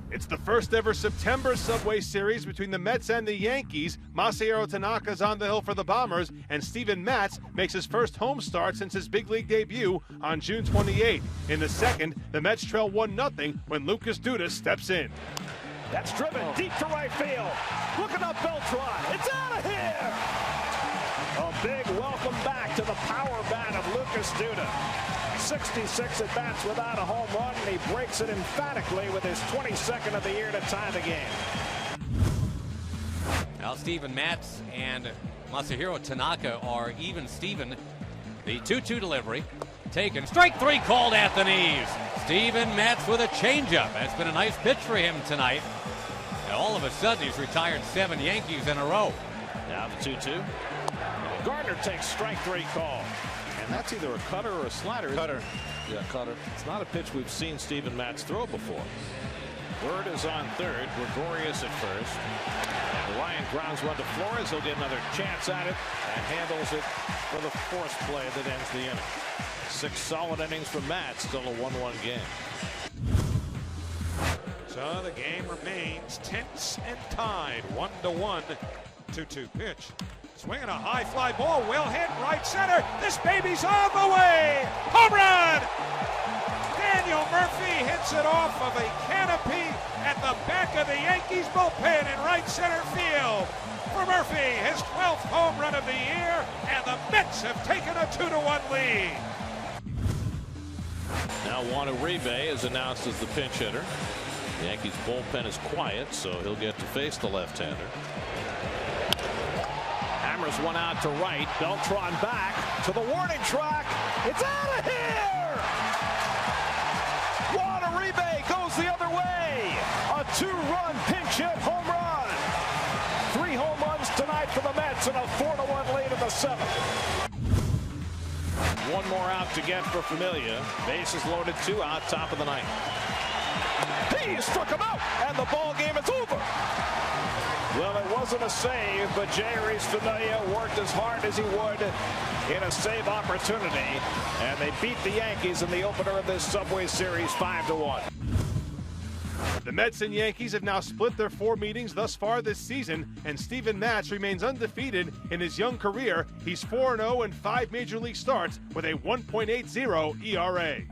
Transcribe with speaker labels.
Speaker 1: It's the first ever September Subway Series between the Mets and the Yankees. Masahiro Tanaka is on the hill for the Bombers, and Steven Matz makes his first home start since his big league debut on June 28. In the second, the Mets trail 1-0 when Lucas Duda steps in.
Speaker 2: That's driven deep to right field. Looking up Beltran. It's out of here! A big welcome back to the power bat of Lucas Duda. 66 at-bats without a home run, and he breaks it emphatically with his 22nd of the year to tie the game.
Speaker 3: Now Steven Matz and Masahiro Tanaka are even Steven. The 2-2 delivery taken. Strike three called at the knees. Steven Matz with a changeup. That's been a nice pitch for him tonight. And all of a sudden he's retired 7 Yankees in a row.
Speaker 2: Now the 2-2. Gardner takes strike three call. And that's either a cutter or a slider.
Speaker 4: Cutter.
Speaker 2: Yeah, cutter. It's not a pitch we've seen Steven Matz throw before. Bird is on third. Gregorius at first. And Ryan grounds one to Flores. He'll get another chance at it and handles it for the forced play that ends the inning. 6 solid innings from Matz. Still a 1-1 game.
Speaker 5: So the game remains tense and tied. 1-1. 2-2 pitch. Swinging a high fly ball, well hit, right center. This baby's on the way. Home run! Daniel Murphy hits it off of a canopy at the back of the Yankees bullpen in right center field. For Murphy, his 12th home run of the year, and the Mets have taken a 2-1 lead.
Speaker 2: Now Juan Uribe is announced as the pinch hitter. The Yankees bullpen is quiet, so he'll get to face the left-hander. Hammers one out to right. Beltran back to the warning track. It's out of here! Juan Uribe goes the other way. A 2-run pinch hit home run. 3 home runs tonight for the Mets and a 4-1 lead in the 7th. One more out to get for Familia. Bases loaded, 2 out, top of the 9th. He struck him out, and the ball game is over. Well, it wasn't a save, but J.R.'s Familia worked as hard as he would in a save opportunity, and they beat the Yankees in the opener of this Subway Series 5-1.
Speaker 1: The Mets and Yankees have now split their 4 meetings thus far this season, and Steven Matz remains undefeated in his young career. He's 4-0 in 5 major league starts with a 1.80 ERA.